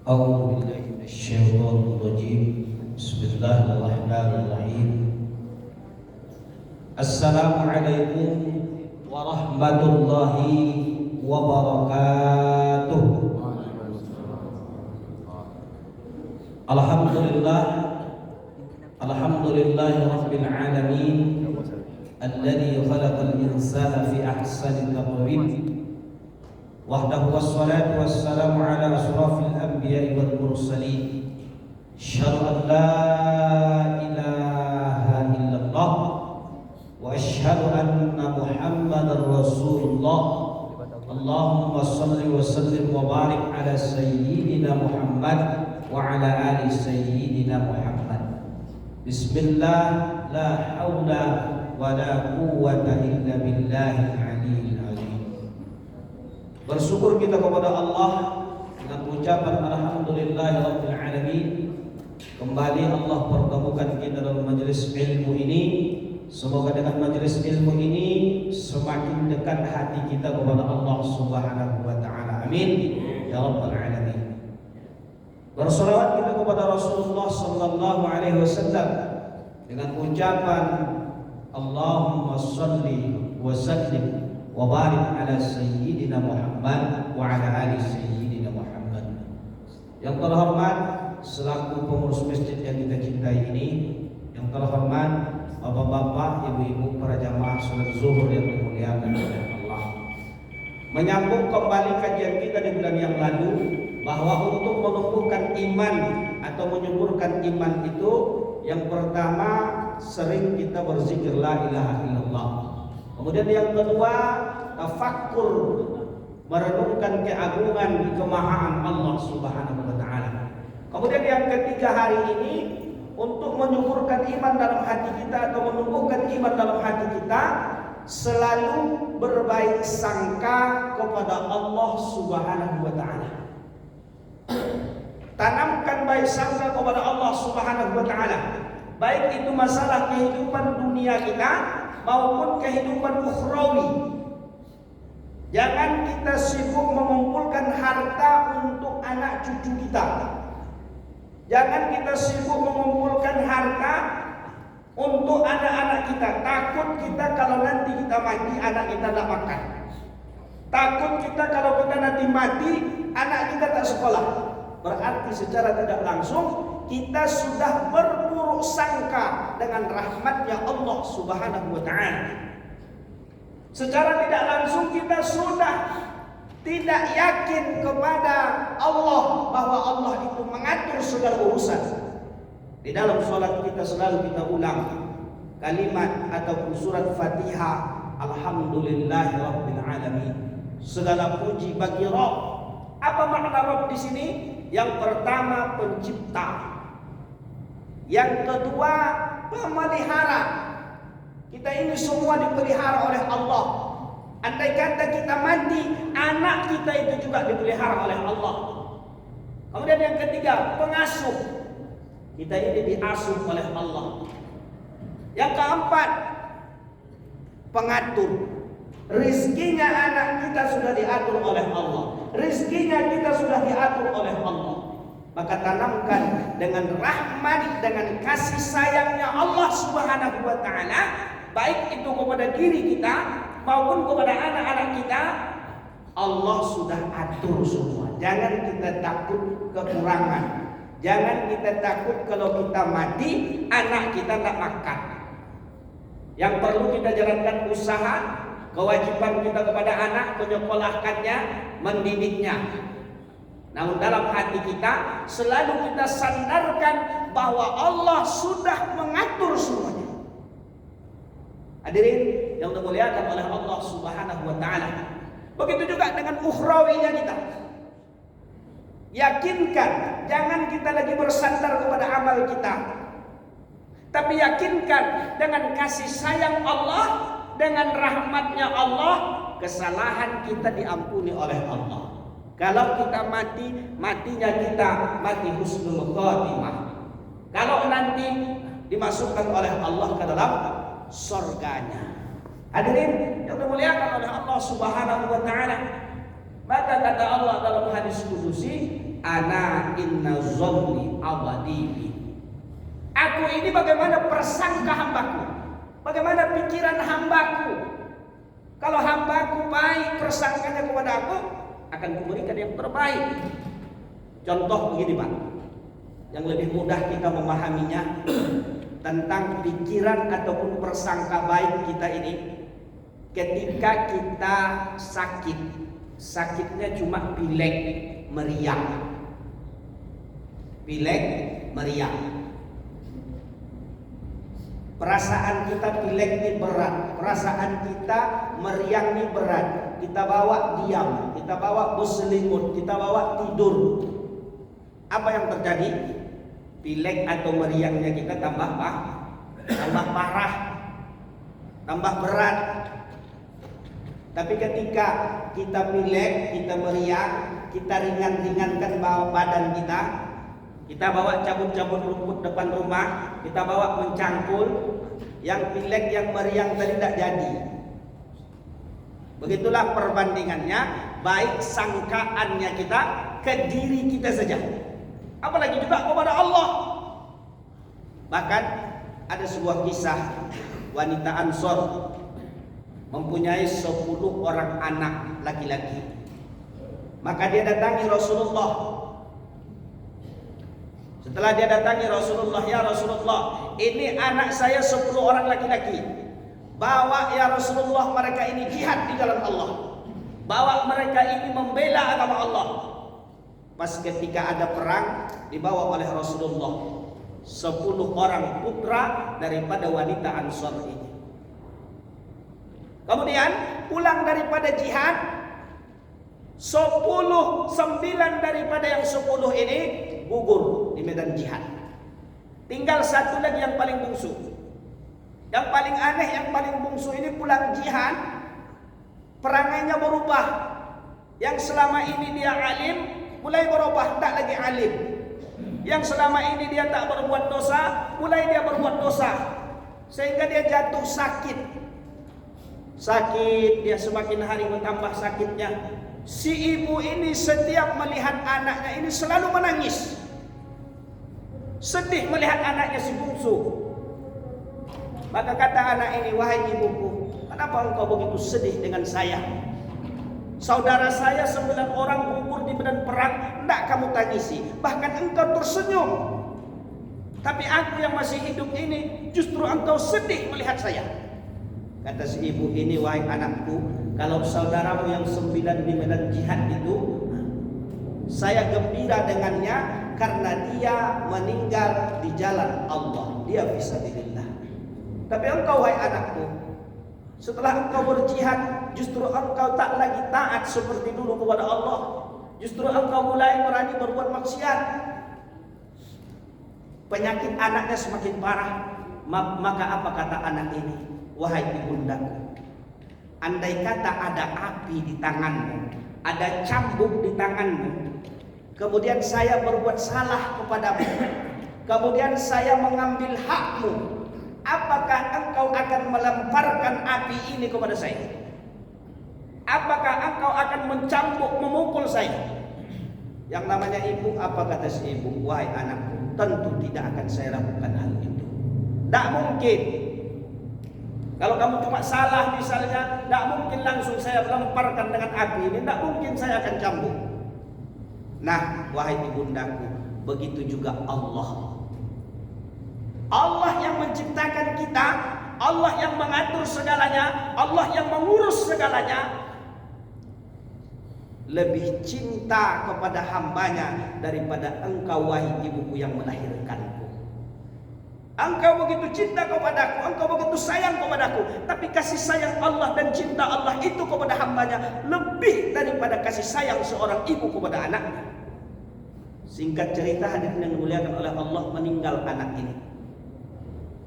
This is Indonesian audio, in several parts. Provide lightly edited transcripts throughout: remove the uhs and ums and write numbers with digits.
أعوذ بالله من الشيطان الرجيم. بسم الله الرحمن الرحيم. السلام عليكم ورحمة الله وبركاته. Alhamdulillah, alhamdulillah rabbil alamin alladzi khalaqal insana fi ahsani taqwim. Wahdahu wassalatu wassalamu ala asrafil anbiya'i wal mursalin. Asyhadu an la ilaha illallah wa asyhadu anna Muhammadar Rasulullah. Allahumma shalli wa sallim wa barik ala sayyidina Muhammad wa ala ali sayyidina Muhammad. Bismillah, la haula wa la quwwata illa billahil aliyyil azim. Bersyukur kita kepada Allah dengan ucapan alhamdulillahirabbil alamin. Kembali Allah pertemukan kita dalam majelis ilmu ini. Semoga dengan majelis ilmu ini semakin dekat hati kita kepada Allah Subhanahu wa taala. Amin ya rabbal alamin. Bersolawat kita kepada Rasulullah sallallahu alaihi wasallam dengan ucapan Allahumma shalli wa sallim wa barik ala sayyidina Muhammad wa ala ali sayyidina Muhammad. Yang terhormat selaku pengurus masjid yang kita cintai ini, yang terhormat bapak-bapak, ibu-ibu, para jamaah salat zuhur yang dimuliakan oleh Allah. Menyambung kembali kajian kita di bulan yang lalu bahwa untuk menumbuhkan iman atau menyuburkan iman itu, yang pertama sering kita berzikir la ilaha illallah. Kemudian yang kedua, tafakkur, merenungkan keagungan kemahaan Allah Subhanahu wa taala. Kemudian yang ketiga hari ini, untuk menyuburkan iman dalam hati kita atau menumbuhkan iman dalam hati kita, selalu berbaik sangka kepada Allah Subhanahu wa taala. Tanamkan baik sangka kepada Allah Subhanahu wa taala, baik itu masalah kehidupan dunia kita maupun kehidupan ukhrawi. Jangan kita sibuk mengumpulkan harta untuk anak cucu kita. Jangan kita sibuk mengumpulkan harta untuk anak-anak kita. Takut kita kalau nanti kita mati, anak kita tak makan. Takut kita kalau kita nanti mati, anak kita tak sekolah. Berarti secara tidak langsung kita sudah berburuk sangka dengan rahmatnya Allah Subhanahu wa ta'ala. Secara tidak langsung kita sudah tidak yakin kepada Allah, bahwa Allah itu mengatur segala urusan. Di dalam sholat kita selalu kita ulang kalimat ataupun surat Fatihah, alhamdulillahirabbil alamin. Segala puji bagi Rabb. Apa makna Rabb di sini? Yang pertama pencipta, yang kedua pemelihara. Kita ini semua dipelihara oleh Allah. Andai kata kita mati, anak kita itu juga dipelihara oleh Allah. Kemudian yang ketiga pengasuh. Kita ini diasuh oleh Allah. Yang keempat pengatur. Rizkinya anak kita sudah diatur oleh Allah. Rizkinya kita sudah diatur oleh Allah. Maka tanamkan dengan rahmat, dengan kasih sayangnya Allah Subhanahu wa ta'ala, baik itu kepada diri kita maupun kepada anak-anak kita. Allah sudah atur semua. Jangan kita takut kekurangan. Jangan kita takut kalau kita mati, anak kita tak makan. Yang perlu kita jalankan usaha, kewajiban kita kepada anak, menyekolahkannya, mendidiknya. Namun dalam hati kita selalu kita sandarkan bahwa Allah sudah mengatur semuanya. Hadirin yang dimuliakan oleh Allah Subhanahu wa taala. Begitu juga dengan ukhrawinya kita. Yakinkan, jangan kita lagi bersandar kepada amal kita, tapi yakinkan dengan kasih sayang Allah, dengan rahmatnya Allah, kesalahan kita diampuni oleh Allah. Kalau kita mati, matinya kita mati husnul khatimah. Kalau nanti dimasukkan oleh Allah ke dalam surganya. Hadirin yang dimuliakan oleh Allah Subhanahu wa taala. Maka kata Allah dalam hadis kudusi, ana inna zonni awadibi. Aku ini bagaimana persangka hambaku, bagaimana pikiran hambaku. Kalau hambaku baik persangkanya kepada aku, akan kuberikan yang terbaik. Contoh begini Pak, yang lebih mudah kita memahaminya tentang pikiran ataupun persangka baik kita ini. Ketika kita sakit, sakitnya cuma pilek meriang, pilek meriang. Perasaan kita pilek ini berat, perasaan kita meriang ini berat. Kita bawa diam, kita bawa berselimut, kita bawa tidur. Apa yang terjadi? Pilek atau meriangnya kita tambah parah, tambah berat. Tapi ketika kita pilek, kita meriang, kita ringan-ringankan badan kita. Kita bawa cabut-cabut rumput depan rumah, kita bawa mencangkul. Yang pilek, yang meriang tadi tidak jadi. Begitulah perbandingannya, baik sangkaannya kita ke diri kita saja, apalagi juga kepada Allah. Bahkan ada sebuah kisah wanita Ansor mempunyai 10 orang anak laki-laki. Maka dia datangi Rasulullah. Setelah dia datangi Rasulullah, ya Rasulullah, ini anak saya 10 orang laki-laki. Bawa ya Rasulullah, mereka ini jihad di jalan Allah. Bawa mereka ini membela agama Allah. Pas ketika ada perang, dibawa oleh Rasulullah 10 orang putra daripada wanita Ansor ini. Kemudian pulang daripada jihad, 9 daripada yang 10 ini gugur di medan jihad. Tinggal satu lagi yang paling bungsu. Yang paling aneh, yang paling bungsu ini pulang jihad, perangainya berubah. Yang selama ini dia alim, mulai berubah, tak lagi alim. Yang selama ini dia tak berbuat dosa, mulai dia berbuat dosa. Sehingga dia jatuh sakit. Sakit, dia semakin hari bertambah sakitnya. Si ibu ini setiap melihat anaknya ini selalu menangis. Sedih melihat anaknya si bungsu. Maka kata anak ini, wahai ibuku, kenapa engkau begitu sedih dengan saya? Saudara saya 9 orang gugur di medan perang, tidak kamu tangisi, bahkan engkau tersenyum. Tapi aku yang masih hidup ini, justru engkau sedih melihat saya. Kata si ibu ini, wahai anakku, kalau saudaramu yang 9 di medan jihad itu, saya gembira dengannya karena dia meninggal di jalan Allah. Dia fisabilillah. Tapi engkau wahai anakku, setelah engkau berjihad, justru engkau tak lagi taat seperti dulu kepada Allah. Justru engkau mulai berani berbuat maksiat. Penyakit anaknya semakin parah. Maka apa kata anak ini? Wahai ibundaku, andai kata ada api di tanganmu, ada cambuk di tanganmu, kemudian saya berbuat salah kepadamu, kemudian saya mengambil hakmu, apakah engkau akan melemparkan api ini kepada saya? Apakah engkau akan mencambuk, memukul saya? Yang namanya ibu, apa kata si ibu? Wahai anakku, tentu tidak akan saya lakukan hal itu. Tidak mungkin. Kalau kamu cuma salah misalnya, tidak mungkin langsung saya lemparkan dengan api ini. Tidak mungkin saya akan cambuk. Nah, wahai ibundaku, begitu juga Allah. Allah yang menciptakan kita, Allah yang mengatur segalanya, Allah yang mengurus segalanya, lebih cinta kepada hambanya daripada engkau wahai ibuku yang melahirkanku. Engkau begitu cinta kepadaku, engkau begitu sayang kepadaku, tapi kasih sayang Allah dan cinta Allah itu kepada hambanya lebih daripada kasih sayang seorang ibu kepada anaknya. Singkat cerita, hadirin yang dimuliakan oleh Allah, meninggal anak ini.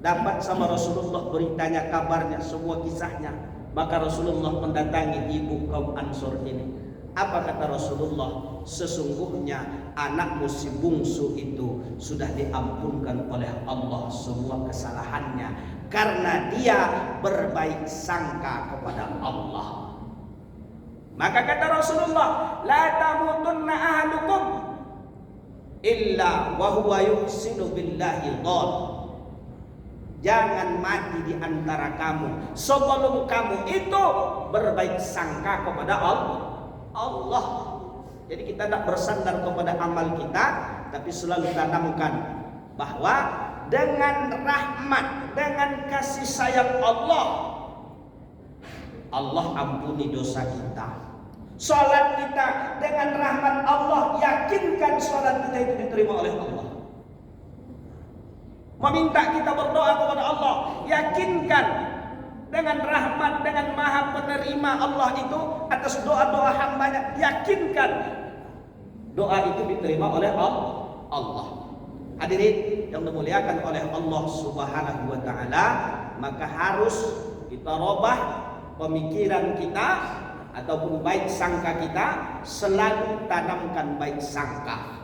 Dapat sama Rasulullah beritanya, kabarnya, semua kisahnya. Maka Rasulullah mendatangi ibu kaum Ansor ini. Apa kata Rasulullah? Sesungguhnya anakmu si bungsu itu sudah diampunkan oleh Allah semua kesalahannya, karena dia berbaik sangka kepada Allah. Maka kata Rasulullah, la tamutunna ahlukum illa wa huwa yuhsinu billahi dhon. Jangan mati di antara kamu sebelum kamu itu berbaik sangka kepada Allah. Jadi kita tidak bersandar kepada amal kita, tapi selalu tanamkan bahwa dengan rahmat, dengan kasih sayang Allah ampuni dosa kita. Salat kita dengan rahmat Allah, yakinkan salat kita itu diterima oleh Allah. Meminta kita berdoa kepada Allah, yakinkan dengan rahmat, dengan maha penerima Allah itu atas doa-doa hambanya, yakinkan doa itu diterima oleh Allah. Hadirin yang dimuliakan oleh Allah Subhanahu wa taala, maka harus kita robah pemikiran kita ataupun baik sangka kita, selalu tanamkan baik sangka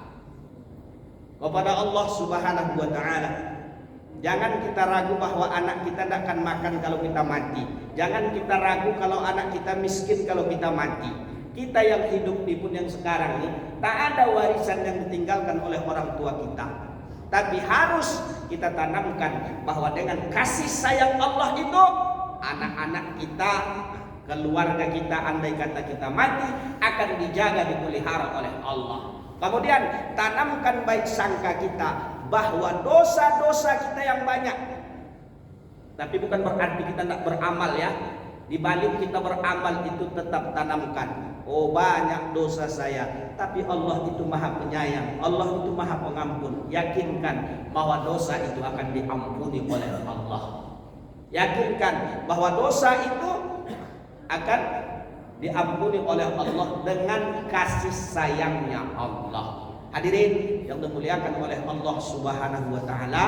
kepada Allah Subhanahu wa taala. Jangan kita ragu bahwa anak kita tidak akan makan kalau kita mati. Jangan kita ragu kalau anak kita miskin kalau kita mati. Kita yang hidup di pun yang sekarang ini, tak ada warisan yang ditinggalkan oleh orang tua kita. Tapi harus kita tanamkan bahwa dengan kasih sayang Allah itu, anak-anak kita, keluarga kita, andai kata kita mati, akan dijaga, dipelihara oleh Allah. Kemudian tanamkan baik sangka kita bahwa dosa-dosa kita yang banyak. Tapi bukan berarti kita tidak beramal ya. Di balik kita beramal itu tetap tanamkan, oh banyak dosa saya, tapi Allah itu maha penyayang, Allah itu maha pengampun. Yakinkan bahwa dosa itu akan diampuni oleh Allah. Yakinkan bahwa dosa itu akan diampuni oleh Allah dengan kasih sayangnya Allah. Hadirin yang dimuliakan oleh Allah Subhanahu wa taala,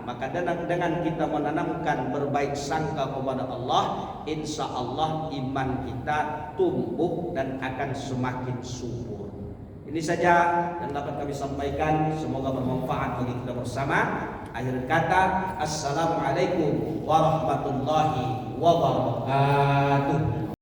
maka dengan kita menanamkan berbaik sangka kepada Allah, insya Allah iman kita tumbuh dan akan semakin subur. Ini saja yang dapat kami sampaikan, semoga bermanfaat bagi kita bersama. Akhir kata, assalamualaikum warahmatullahi wabarakatuh.